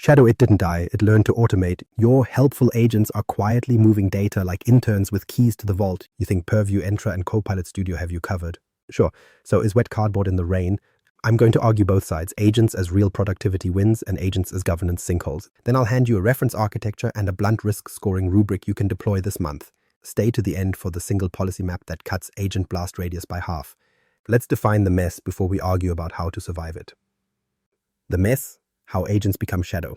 Shadow It didn't die, it learned to automate. Your helpful agents are quietly moving data like interns with keys to the vault. You think Purview, Entra, and Copilot Studio have you covered? Sure, so is wet cardboard in the rain? I'm going to argue both sides, agents as real productivity wins and agents as governance sinkholes. Then I'll hand you a reference architecture and a blunt risk scoring rubric you can deploy this month. Stay to the end for the single policy map that cuts agent blast radius by half. Let's define the mess before we argue about how to survive it. The mess, how agents become shadow.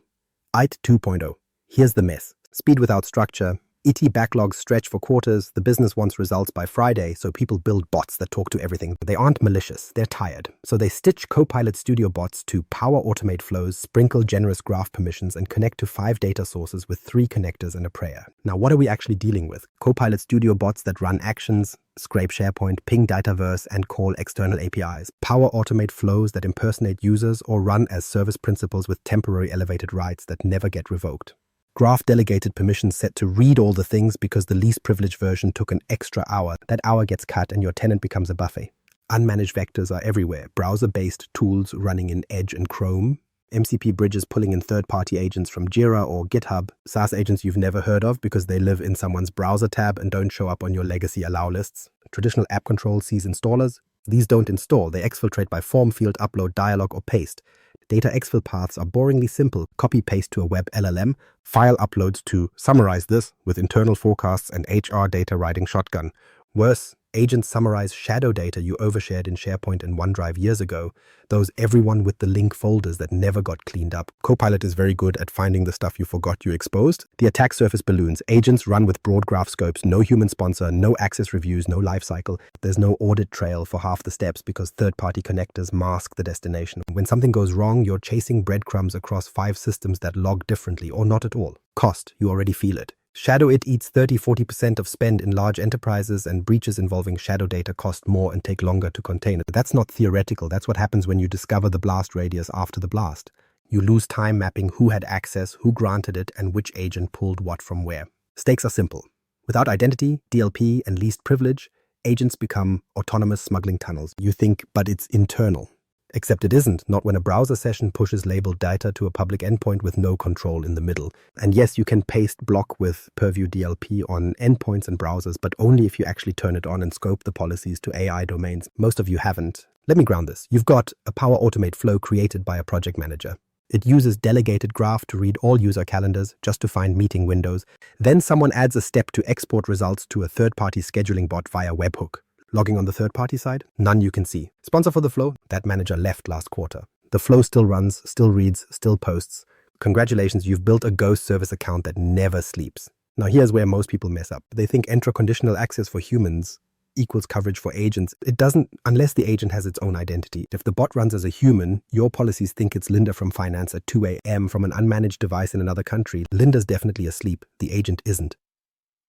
IT 2.0. Here's the mess. Speed without structure. ET backlogs stretch for quarters. The business wants results by Friday, so people build bots that talk to everything. They aren't malicious, they're tired. So they stitch Copilot Studio bots to power automate flows, sprinkle generous graph permissions, and connect to 5 data sources with 3 connectors and a prayer. Now, what are we actually dealing with? Copilot Studio bots that run actions, scrape SharePoint, ping Dataverse, and call external APIs. Power automate flows that impersonate users or run as service principals with temporary elevated rights that never get revoked. Graph delegated permissions set to read all the things because the least privileged version took an extra hour. That hour gets cut and your tenant becomes a buffet. Unmanaged vectors are everywhere. Browser-based tools running in Edge and Chrome. MCP bridges pulling in third-party agents from Jira or GitHub. SaaS agents you've never heard of because they live in someone's browser tab and don't show up on your legacy allow lists. Traditional app control sees installers. These don't install. They exfiltrate by form field, upload, dialog, or paste. Data exfil paths are boringly simple. Copy-paste to a web LLM, file uploads to summarize this with internal forecasts and HR data riding shotgun. Worse, agents summarize shadow data you overshared in SharePoint and OneDrive years ago, those everyone with the link folders that never got cleaned up. Copilot is very good at finding the stuff you forgot you exposed. The attack surface balloons. Agents run with broad graph scopes, no human sponsor, no access reviews, no lifecycle. There's no audit trail for half the steps because third-party connectors mask the destination. When something goes wrong, you're chasing breadcrumbs across 5 systems that log differently or not at all. Cost, you already feel it. Shadow It eats 30-40% of spend in large enterprises, and breaches involving shadow data cost more and take longer to contain. That's not theoretical. That's what happens when you discover the blast radius after the blast. You lose time mapping who had access, who granted it, and which agent pulled what from where. Stakes are simple. Without identity, DLP, and least privilege, agents become autonomous smuggling tunnels. You think, but it's internal. Except it isn't, not when a browser session pushes labeled data to a public endpoint with no control in the middle. And yes, you can paste block with Purview DLP on endpoints and browsers, but only if you actually turn it on and scope the policies to AI domains. Most of you haven't. Let me ground this. You've got a Power Automate flow created by a project manager. It uses delegated graph to read all user calendars just to find meeting windows. Then someone adds a step to export results to a third-party scheduling bot via webhook. Logging on the third-party side? None you can see. Sponsor for the flow? That manager left last quarter. The flow still runs, still reads, still posts. Congratulations, you've built a ghost service account that never sleeps. Now here's where most people mess up. They think Entra conditional access for humans equals coverage for agents. It doesn't unless the agent has its own identity. If the bot runs as a human, your policies think it's Linda from finance at 2 a.m. from an unmanaged device in another country. Linda's definitely asleep. The agent isn't.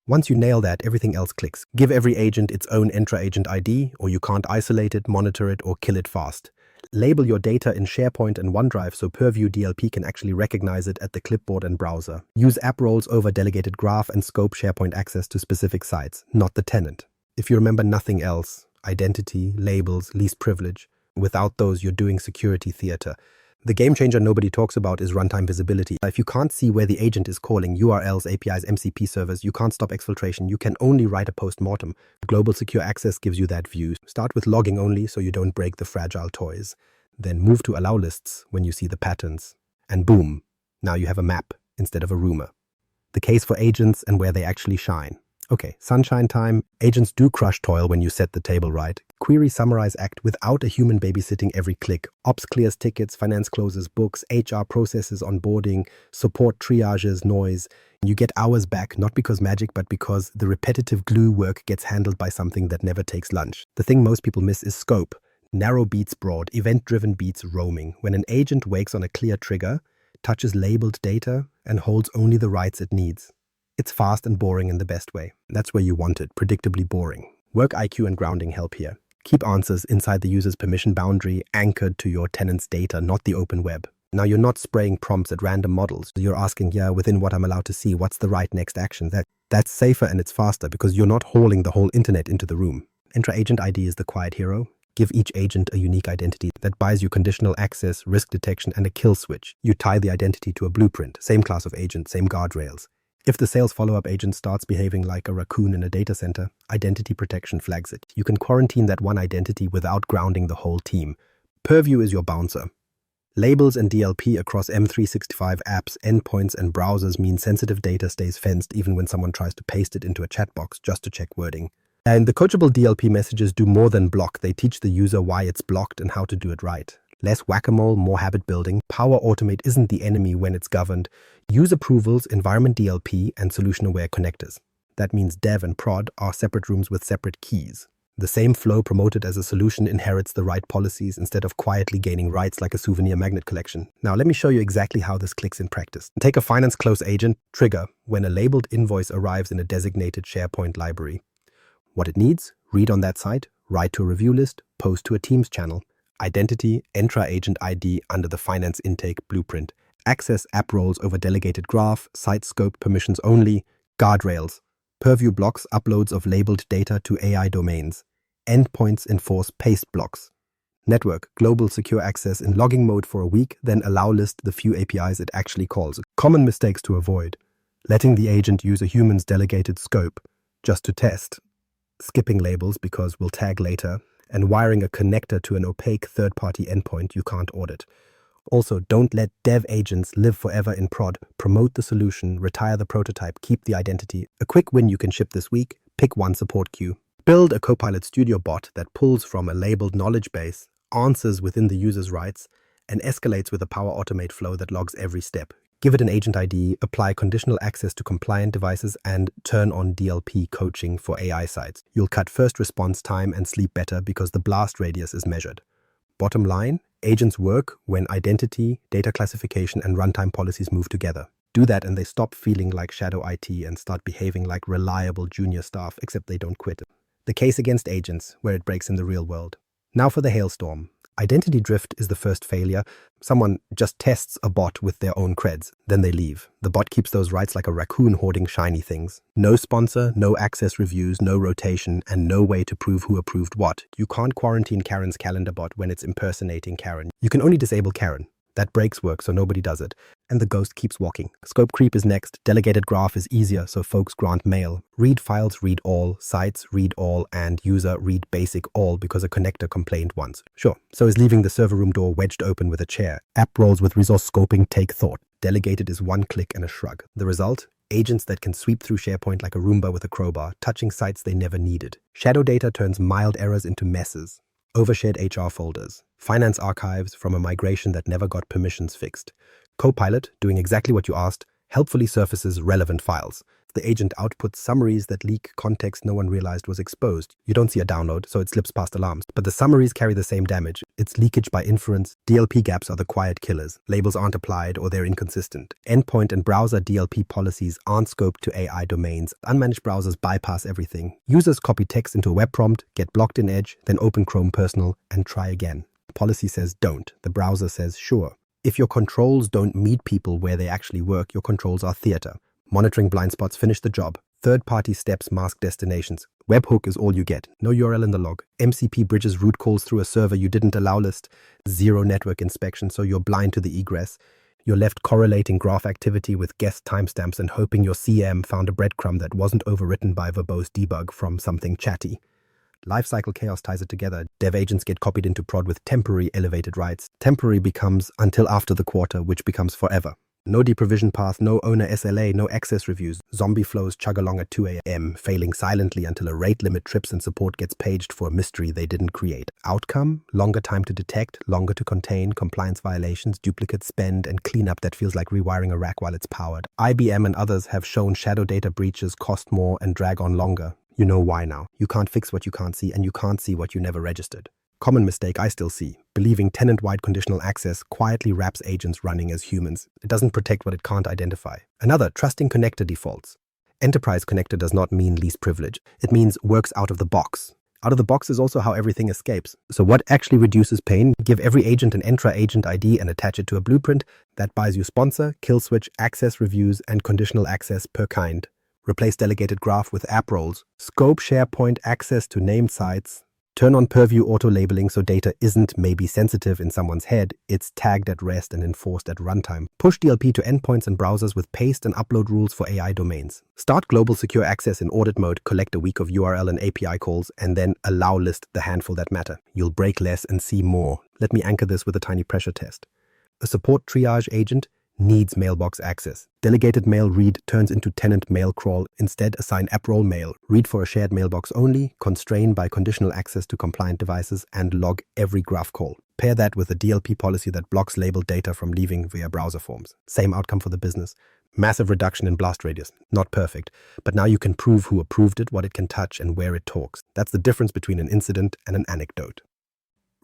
Once you nail that, everything else clicks. Give every agent its own Entra Agent ID, or you can't isolate it, monitor it, or kill it fast. Label your data in SharePoint and OneDrive so Purview DLP can actually recognize it at the clipboard and browser. Use app roles over delegated graph and scope SharePoint access to specific sites, not the tenant. If you remember nothing else, identity, labels, least privilege, without those you're doing security theater. The game changer nobody talks about is runtime visibility. If you can't see where the agent is calling URLs, APIs, MCP servers, you can't stop exfiltration. You can only write a post-mortem. Global Secure Access gives you that view. Start with logging only so you don't break the fragile toys. Then move to allow lists when you see the patterns. And boom, now you have a map instead of a rumor. The case for agents and where they actually shine. Okay, sunshine time. Agents do crush toil when you set the table right. Query summarize act without a human babysitting every click. Ops clears tickets, finance closes books, HR processes onboarding, support triages noise. You get hours back, not because magic, but because the repetitive glue work gets handled by something that never takes lunch. The thing most people miss is scope. Narrow beats broad, event-driven beats roaming. When an agent wakes on a clear trigger, touches labeled data, and holds only the rights it needs. It's fast and boring in the best way. That's where you want it, predictably boring. Work IQ and grounding help here. Keep answers inside the user's permission boundary, anchored to your tenant's data, not the open web. Now you're not spraying prompts at random models. You're asking, within what I'm allowed to see, what's the right next action? That's safer and it's faster because you're not hauling the whole internet into the room. Entra Agent ID is the quiet hero. Give each agent a unique identity that buys you conditional access, risk detection, and a kill switch. You tie the identity to a blueprint, same class of agent, same guardrails. If the sales follow-up agent starts behaving like a raccoon in a data center, identity protection flags it. You can quarantine that one identity without grounding the whole team. Purview is your bouncer. Labels and DLP across M365 apps, endpoints, and browsers mean sensitive data stays fenced even when someone tries to paste it into a chat box just to check wording. And the coachable DLP messages do more than block. They teach the user why it's blocked and how to do it right. Less whack-a-mole, more habit building. Power Automate isn't the enemy when it's governed. Use approvals, environment DLP, and solution-aware connectors. That means dev and prod are separate rooms with separate keys. The same flow promoted as a solution inherits the right policies instead of quietly gaining rights like a souvenir magnet collection. Now let me show you exactly how this clicks in practice. Take a finance close agent, trigger, when a labeled invoice arrives in a designated SharePoint library. What it needs, read on that site, write to a review list, post to a Teams channel. Identity, Entra Agent ID under the finance intake blueprint. Access app roles over delegated graph, site scope permissions only, guardrails. Purview blocks uploads of labeled data to AI domains. Endpoints enforce paste blocks. Network, global secure access in logging mode for a week, then allow list the few APIs it actually calls. Common mistakes to avoid. Letting the agent use a human's delegated scope just to test. Skipping labels because we'll tag later. And wiring a connector to an opaque third-party endpoint you can't audit. Also, don't let dev agents live forever in prod. Promote the solution, retire the prototype, keep the identity. A quick win you can ship this week, pick one support queue. Build a Copilot Studio bot that pulls from a labeled knowledge base, answers within the user's rights, and escalates with a Power Automate flow that logs every step. Give it an agent ID, apply conditional access to compliant devices, and turn on DLP coaching for AI sites. You'll cut first response time and sleep better because the blast radius is measured. Bottom line, agents work when identity, data classification, and runtime policies move together. Do that and they stop feeling like shadow IT and start behaving like reliable junior staff, except they don't quit. The case against agents, where it breaks in the real world. Now for the hailstorm. Identity drift is the first failure. Someone just tests a bot with their own creds, then they leave. The bot keeps those rights like a raccoon hoarding shiny things. No sponsor, no access reviews, no rotation, and no way to prove who approved what. You can't quarantine Karen's calendar bot when it's impersonating Karen. You can only disable Karen. That breaks work, so nobody does it. And the ghost keeps walking. Scope creep is next. Delegated graph is easier, so folks grant mail. Read files, read all. Sites, read all. And user, read basic all because a connector complained once. Sure, so is leaving the server room door wedged open with a chair. App roles with resource scoping take thought. Delegated is one click and a shrug. The result? Agents that can sweep through SharePoint like a Roomba with a crowbar, touching sites they never needed. Shadow data turns mild errors into messes. Overshared HR folders. Finance archives from a migration that never got permissions fixed. Copilot, doing exactly what you asked, helpfully surfaces relevant files. The agent outputs summaries that leak context no one realized was exposed. You don't see a download, so it slips past alarms. But the summaries carry the same damage. It's leakage by inference. DLP gaps are the quiet killers. Labels aren't applied or they're inconsistent. Endpoint and browser DLP policies aren't scoped to AI domains. Unmanaged browsers bypass everything. Users copy text into a web prompt, get blocked in Edge, then open Chrome Personal and try again. Policy says don't. The browser says sure. If your controls don't meet people where they actually work, your controls are theater. Monitoring blind spots finish the job. Third-party steps mask destinations. Webhook is all you get. No URL in the log. MCP bridges root calls through a server you didn't allow list. Zero network inspection, so you're blind to the egress. You're left correlating graph activity with guest timestamps and hoping your CM found a breadcrumb that wasn't overwritten by verbose debug from something chatty. Lifecycle chaos ties it together. Dev agents get copied into prod with temporary elevated rights. Temporary becomes until after the quarter, which becomes forever. No deprovision path, no owner SLA, no access reviews. Zombie flows chug along at 2 a.m., failing silently until a rate limit trips and support gets paged for a mystery they didn't create. Outcome? Longer time to detect, longer to contain, compliance violations, duplicate spend, and cleanup that feels like rewiring a rack while it's powered. IBM and others have shown shadow data breaches cost more and drag on longer. You know why now. You can't fix what you can't see, and you can't see what you never registered. Common mistake I still see, believing tenant-wide conditional access quietly wraps agents running as humans. It doesn't protect what it can't identify. Another, trusting connector defaults. Enterprise connector does not mean least privilege. It means works out of the box. Out of the box is also how everything escapes. So what actually reduces pain? Give every agent an Entra Agent ID and attach it to a blueprint that buys you sponsor, kill switch, access reviews, and conditional access per kind. Replace delegated graph with app roles. Scope SharePoint access to named sites. Turn on Purview auto-labeling so data isn't maybe sensitive in someone's head, it's tagged at rest and enforced at runtime. Push DLP to endpoints and browsers with paste and upload rules for AI domains. Start global secure access in audit mode, collect a week of URL and API calls, and then allow list the handful that matter. You'll break less and see more. Let me anchor this with a tiny pressure test. A support triage agent needs mailbox access. Delegated mail read turns into tenant mail crawl. Instead, assign app role mail. Read for a shared mailbox only, constrain by conditional access to compliant devices, and log every graph call. Pair that with a DLP policy that blocks labeled data from leaving via browser forms. Same outcome for the business. Massive reduction in blast radius. Not perfect, but now you can prove who approved it, what it can touch, and where it talks. That's the difference between an incident and an anecdote.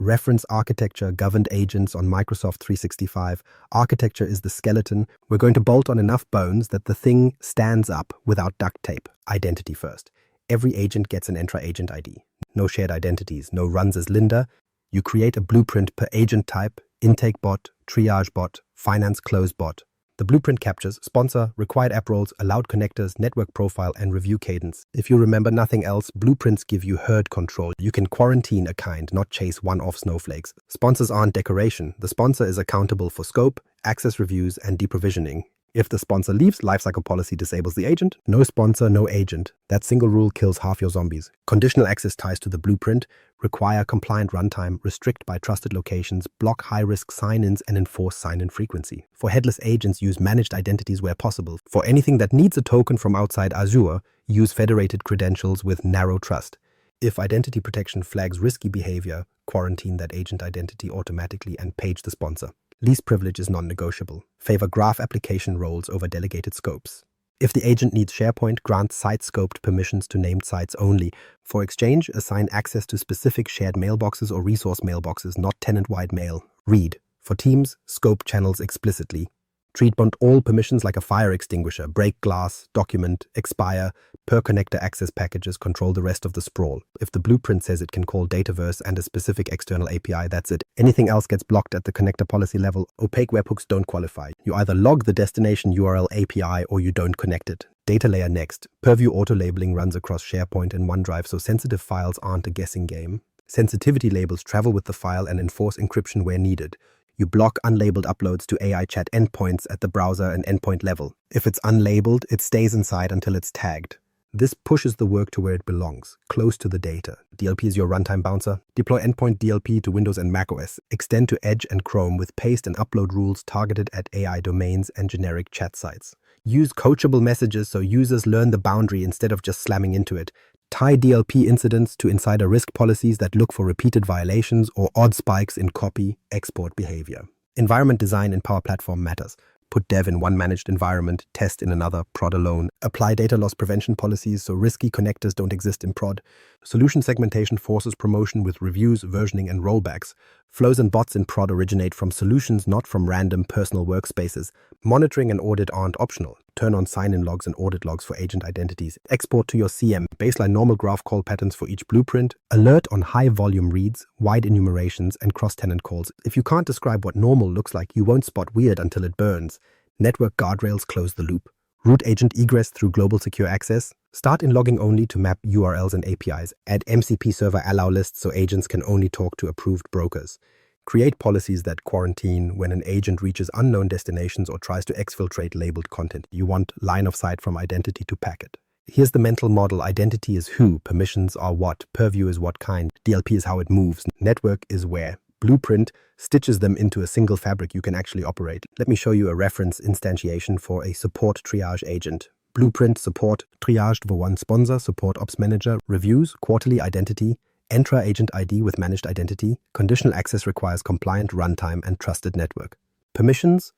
Reference architecture, governed agents on Microsoft 365. Architecture is the skeleton. We're going to bolt on enough bones that the thing stands up without duct tape. Identity first. Every agent gets an Entra Agent ID. No shared identities, no runs as Linda. You create a blueprint per agent type, intake bot, triage bot, finance close bot. The blueprint captures sponsor, required app roles, allowed connectors, network profile, and review cadence. If you remember nothing else, blueprints give you herd control. You can quarantine a kind, not chase one-off snowflakes. Sponsors aren't decoration. The sponsor is accountable for scope, access reviews, and deprovisioning. If the sponsor leaves, lifecycle policy disables the agent. No sponsor, no agent. That single rule kills half your zombies. Conditional access ties to the blueprint, require compliant runtime, restrict by trusted locations, block high-risk sign-ins, and enforce sign-in frequency. For headless agents, use managed identities where possible. For anything that needs a token from outside Azure, use federated credentials with narrow trust. If identity protection flags risky behavior, quarantine that agent identity automatically and page the sponsor. Least privilege is non-negotiable. Favor graph application roles over delegated scopes. If the agent needs SharePoint, grant site-scoped permissions to named sites only. For Exchange, assign access to specific shared mailboxes or resource mailboxes, not tenant-wide mail. Read. For Teams, scope channels explicitly. Treat all permissions like a fire extinguisher. Break glass, document, expire. Per connector access packages control the rest of the sprawl. If the blueprint says it can call Dataverse and a specific external API, that's it. Anything else gets blocked at the connector policy level. Opaque webhooks don't qualify. You either log the destination URL API or you don't connect it. Data layer next. Purview auto-labeling runs across SharePoint and OneDrive, so sensitive files aren't a guessing game. Sensitivity labels travel with the file and enforce encryption where needed. You block unlabeled uploads to AI chat endpoints at the browser and endpoint level. If it's unlabeled, it stays inside until it's tagged. This pushes the work to where it belongs, close to the data. DLP is your runtime bouncer. Deploy endpoint DLP to Windows and macOS. Extend to Edge and Chrome with paste and upload rules targeted at AI domains and generic chat sites. Use coachable messages so users learn the boundary instead of just slamming into it. Tie DLP incidents to insider risk policies that look for repeated violations or odd spikes in copy, export behavior. Environment design in Power Platform matters. Put dev in one managed environment, test in another, prod alone. Apply data loss prevention policies so risky connectors don't exist in prod. Solution segmentation forces promotion with reviews, versioning, and rollbacks. Flows and bots in prod originate from solutions, not from random personal workspaces. Monitoring and audit aren't optional. Turn on sign-in logs and audit logs for agent identities. Export to your CM. Baseline normal graph call patterns for each blueprint. Alert on high-volume reads, wide enumerations, and cross-tenant calls. If you can't describe what normal looks like, you won't spot weird until it burns. Network guardrails close the loop. Root agent egress through global secure access. Start in logging only to map URLs and APIs. Add MCP server allow lists so agents can only talk to approved brokers. Create policies that quarantine when an agent reaches unknown destinations or tries to exfiltrate labeled content. You want line of sight from identity to packet. Here's the mental model. Identity is who, permissions are what, purview is what kind, DLP is how it moves, network is where. Blueprint stitches them into a single fabric you can actually operate. Let me show you a reference instantiation for a support triage agent. Blueprint support triaged for one sponsor, support ops manager, reviews, quarterly identity, Entra Agent ID with managed identity. Conditional access requires compliant runtime and trusted network. Permissions,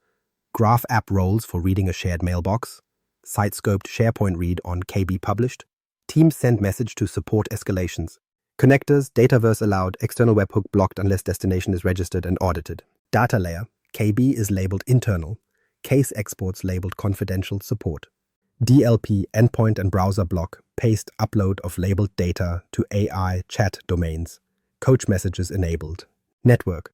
graph app roles for reading a shared mailbox, site-scoped SharePoint read on KB published, Teams send message to support escalations. Connectors, Dataverse allowed, external webhook blocked unless destination is registered and audited. Data layer, KB is labeled internal, case exports labeled confidential support. DLP, endpoint and browser block, paste upload of labeled data to AI chat domains. Coach messages enabled. Network,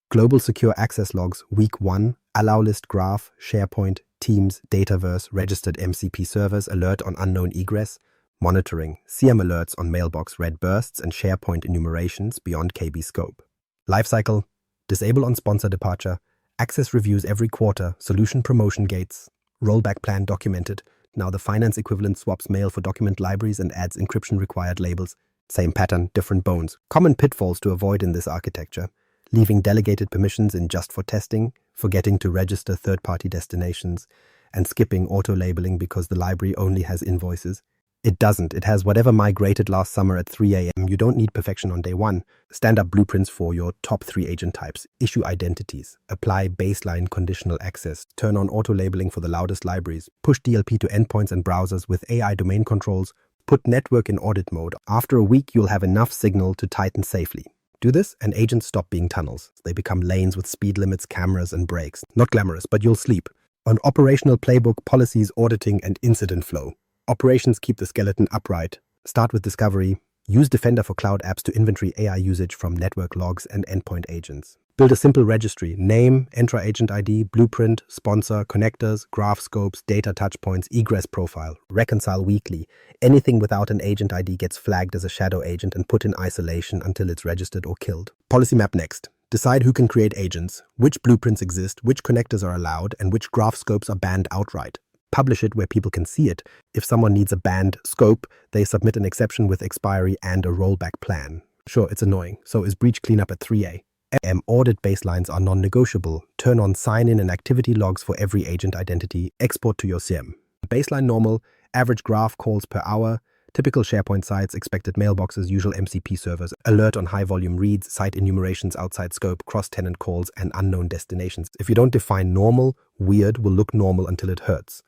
global secure access logs, week 1, allow list graph, SharePoint, Teams, Dataverse, registered MCP servers, alert on unknown egress. Monitoring, CM alerts on mailbox red bursts and SharePoint enumerations beyond KB scope. Lifecycle, disable on sponsor departure, access reviews every quarter, solution promotion gates, rollback plan documented. Now the finance equivalent swaps mail for document libraries and adds encryption required labels. Same pattern, different bones. Common pitfalls to avoid in this architecture. Leaving delegated permissions in just for testing, forgetting to register third-party destinations, and skipping auto-labeling because the library only has invoices. It doesn't. It has whatever migrated last summer at 3 a.m. You don't need perfection on day one. Stand up blueprints for your top 3 agent types. Issue identities. Apply baseline conditional access. Turn on auto-labeling for the loudest libraries. Push DLP to endpoints and browsers with AI domain controls. Put network in audit mode. After a week, you'll have enough signal to tighten safely. Do this, and agents stop being tunnels. They become lanes with speed limits, cameras, and brakes. Not glamorous, but you'll sleep. On operational playbook, policies, auditing, and incident flow. Operations keep the skeleton upright. Start with discovery. Use Defender for cloud apps to inventory AI usage from network logs and endpoint agents. Build a simple registry. Name, Entra Agent ID, blueprint, sponsor, connectors, graph scopes, data touchpoints, egress profile. Reconcile weekly. Anything without an agent ID gets flagged as a shadow agent and put in isolation until it's registered or killed. Policy map next. Decide who can create agents, which blueprints exist, which connectors are allowed, and which graph scopes are banned outright. Publish it where people can see it. If someone needs a banned scope, they submit an exception with expiry and a rollback plan. Sure, it's annoying. So is breach cleanup at 3 a.m. Audit baselines are non-negotiable. Turn on sign-in and activity logs for every agent identity. Export to your SIEM. Baseline normal, average graph calls per hour, typical SharePoint sites, expected mailboxes, usual MCP servers, alert on high-volume reads, site enumerations outside scope, cross-tenant calls, and unknown destinations. If you don't define normal, weird will look normal until it hurts.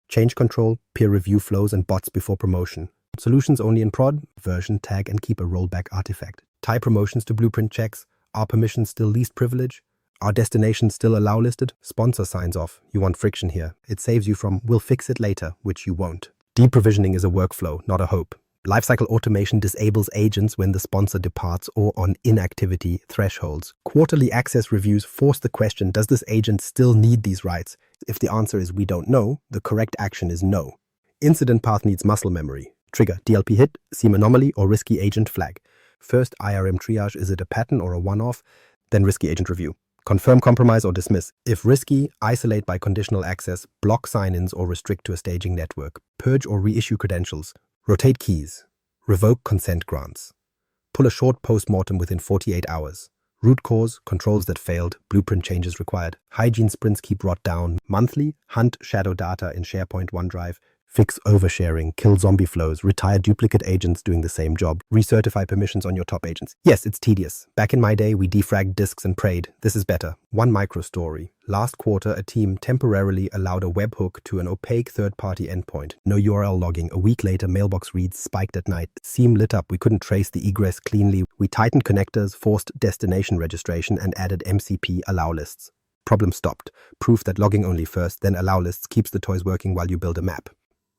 Change control, peer review flows, and bots before promotion. Solutions only in prod, version, tag, and keep a rollback artifact. Tie promotions to blueprint checks. Are permissions still least privilege? Are destinations still allow listed? Sponsor signs off. You want friction here. It saves you from "we'll fix it later," which you won't. Deprovisioning is a workflow, not a hope. Lifecycle automation disables agents when the sponsor departs or on inactivity thresholds. Quarterly access reviews force the question, does this agent still need these rights? If the answer is we don't know, the correct action is no. Incident path needs muscle memory. Trigger, DLP hit, SIEM anomaly, or risky agent flag. First, IRM triage, is it a pattern or a one-off? Then risky agent review. Confirm compromise or dismiss. If risky, isolate by conditional access, block sign-ins or restrict to a staging network. Purge or reissue credentials. Rotate keys. Revoke consent grants. Pull a short post-mortem within 48 hours. Root cause, controls that failed, blueprint changes required. Hygiene sprints keep rot down. Monthly, hunt shadow data in SharePoint OneDrive. Fix oversharing, kill zombie flows, retire duplicate agents doing the same job, recertify permissions on your top agents. Yes, it's tedious. Back in my day, we defragged disks and prayed. This is better. One micro story. Last quarter, a team temporarily allowed a webhook to an opaque third-party endpoint. No URL logging. A week later, mailbox reads spiked at night. SIEM lit up. We couldn't trace the egress cleanly. We tightened connectors, forced destination registration, and added MCP allow lists. Problem stopped. Proof that logging only first, then allow lists keeps the toys working while you build a map.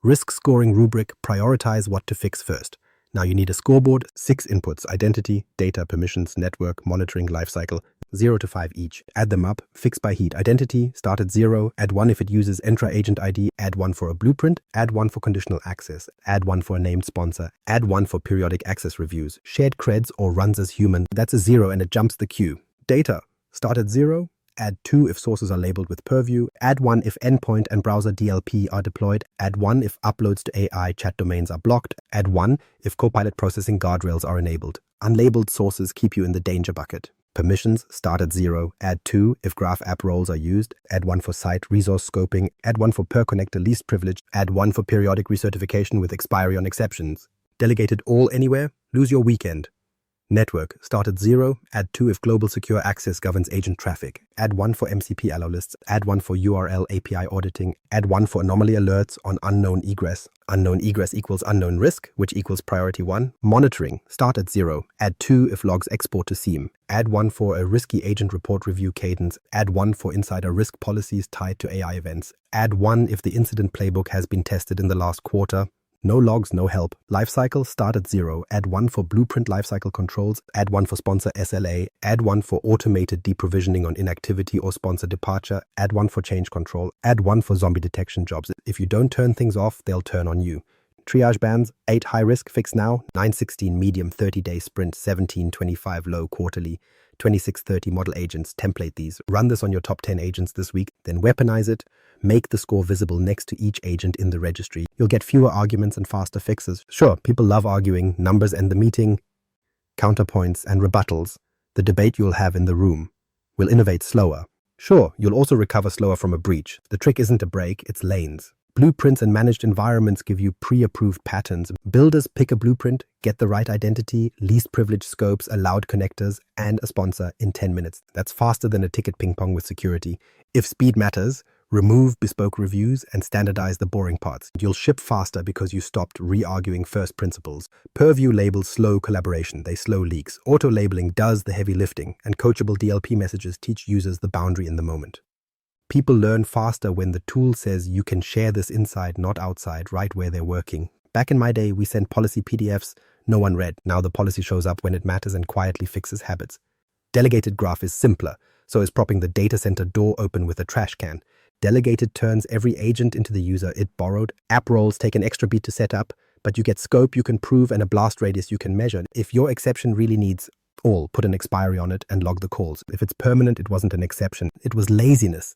Risk scoring rubric, prioritize what to fix first. Now you need a scoreboard, 6 inputs, identity, data, permissions, network, monitoring, lifecycle, 0 to 5 each. Add them up, fix by heat. Identity, start at 0, add 1 if it uses Entra Agent ID, add 1 for a blueprint, add 1 for conditional access, add 1 for a named sponsor, add 1 for periodic access reviews. Shared creds or runs as human, that's a 0 and it jumps the queue. Data, start at 0, add 2 if sources are labeled with Purview, add 1 if endpoint and browser DLP are deployed, add 1 if uploads to AI chat domains are blocked, add 1 if Copilot processing guardrails are enabled. Unlabeled sources keep you in the danger bucket. Permissions start at 0, add 2 if graph app roles are used, add 1 for site resource scoping, add 1 for per connector least privilege, add 1 for periodic recertification with expiry on exceptions. Delegated all anywhere, lose your weekend. Network, start at 0, add 2 if global secure access governs agent traffic, add 1 for MCP allow lists, add 1 for URL API auditing, add 1 for anomaly alerts on unknown egress. Unknown egress equals unknown risk, which equals priority 1. Monitoring, start at 0, add 2 if logs export to SIEM, add 1 for a risky agent report review cadence, add 1 for insider risk policies tied to AI events, add 1 if the incident playbook has been tested in the last quarter. No logs, no help. Lifecycle, start at 0. Add 1 for blueprint lifecycle controls. Add 1 for sponsor SLA. Add 1 for automated deprovisioning on inactivity or sponsor departure. Add 1 for change control. Add 1 for zombie detection jobs. If you don't turn things off, they'll turn on you. Triage bands, 8 high risk, fix now, 916 medium 30-day sprint, 1725 low quarterly, 2630 model agents, template these. Run this on your top 10 agents this week, then weaponize it. Make the score visible next to each agent in the registry. You'll get fewer arguments and faster fixes. Sure, people love arguing, numbers end the meeting, counterpoints and rebuttals. The debate you'll have in the room will innovate slower. Sure, you'll also recover slower from a breach. The trick isn't a break, it's lanes. Blueprints and managed environments give you pre-approved patterns. Builders pick a blueprint, get the right identity, least privileged scopes, allowed connectors, and a sponsor in 10 minutes. That's faster than a ticket ping pong with security. If speed matters, remove bespoke reviews and standardize the boring parts. You'll ship faster because you stopped re-arguing first principles. Purview labels slow collaboration, they slow leaks. Auto-labeling does the heavy lifting, and coachable DLP messages teach users the boundary in the moment. People learn faster when the tool says you can share this inside, not outside, right where they're working. Back in my day, we sent policy PDFs no one read. Now the policy shows up when it matters and quietly fixes habits. Delegated graph is simpler, so is propping the data center door open with a trash can. Delegated turns every agent into the user it borrowed. App roles take an extra beat to set up, but you get scope you can prove and a blast radius you can measure. If your exception really needs all, put an expiry on it and log the calls. If it's permanent, it wasn't an exception. It was laziness.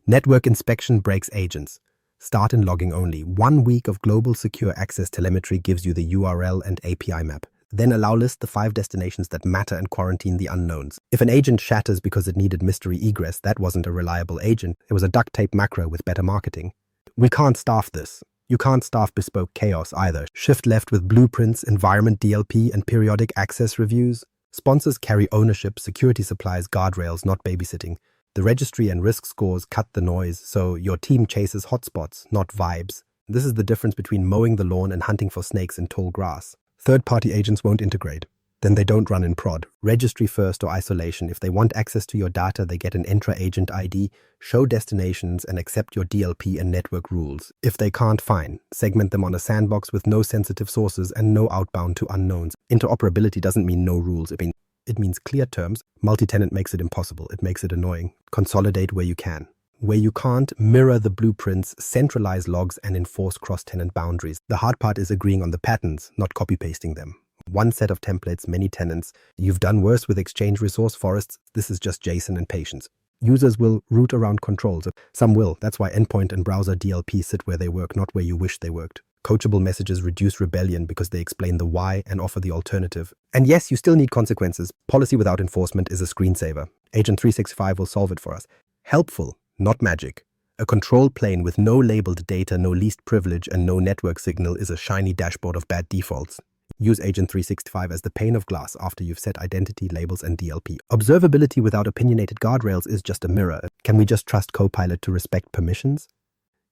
Network inspection breaks agents. Start in logging only. 1 week of global secure access telemetry gives you the URL and API map. Then allow list the 5 destinations that matter and quarantine the unknowns. If an agent shatters because it needed mystery egress, that wasn't a reliable agent. It was a duct tape macro with better marketing. We can't staff this. You can't staff bespoke chaos either. Shift left with blueprints, environment DLP, and periodic access reviews. Sponsors carry ownership, security supplies, guardrails, not babysitting. The registry and risk scores cut the noise, so your team chases hotspots, not vibes. This is the difference between mowing the lawn and hunting for snakes in tall grass. Third-party agents won't integrate. Then they don't run in prod. Registry first or isolation. If they want access to your data, they get an Entra Agent ID, show destinations, and accept your DLP and network rules. If they can't, fine. Segment them on a sandbox with no sensitive sources and no outbound to unknowns. Interoperability doesn't mean no rules. It means clear terms. Multi-tenant makes it impossible. It makes it annoying. Consolidate where you can. Where you can't, mirror the blueprints, centralize logs, and enforce cross-tenant boundaries. The hard part is agreeing on the patterns, not copy-pasting them. One set of templates, many tenants. You've done worse with Exchange resource forests. This is just JSON and patience. Users will root around controls. Some will. That's why endpoint and browser DLP sit where they work, not where you wish they worked. Coachable messages reduce rebellion because they explain the why and offer the alternative. And yes, you still need consequences. Policy without enforcement is a screensaver. Agent 365 will solve it for us. Helpful, not magic. A control plane with no labeled data, no least privilege, and no network signal is a shiny dashboard of bad defaults. Use Agent 365 as the pane of glass after you've set identity, labels, and DLP. Observability without opinionated guardrails is just a mirror. Can we just trust Copilot to respect permissions?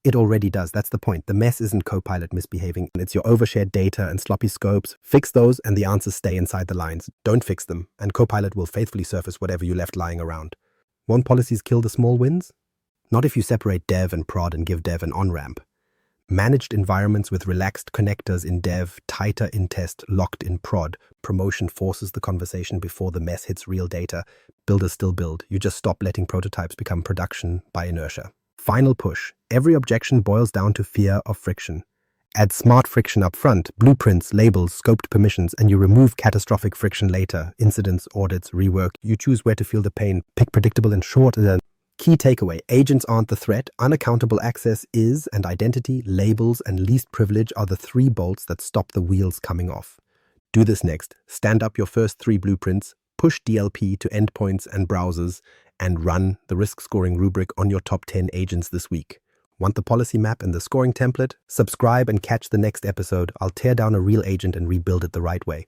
It already does. That's the point. The mess isn't Copilot misbehaving. It's your overshared data and sloppy scopes. Fix those and the answers stay inside the lines. Don't fix them, and Copilot will faithfully surface whatever you left lying around. Won't policies kill the small wins? Not if you separate dev and prod and give dev an on-ramp. Managed environments with relaxed connectors in dev, tighter in test, locked in prod. Promotion forces the conversation before the mess hits real data. Builders still build. You just stop letting prototypes become production by inertia. Final push. Every objection boils down to fear of friction. Add smart friction up front, blueprints, labels, scoped permissions, and you remove catastrophic friction later. Incidents, audits, rework. You choose where to feel the pain. Pick predictable and short. Key takeaway, agents aren't the threat. Unaccountable access is, and identity, labels, and least privilege are the 3 bolts that stop the wheels coming off. Do this next. Stand up your first 3 blueprints, push DLP to endpoints and browsers, and run the risk scoring rubric on your top 10 agents this week. Want the policy map and the scoring template? Subscribe and catch the next episode. I'll tear down a real agent and rebuild it the right way.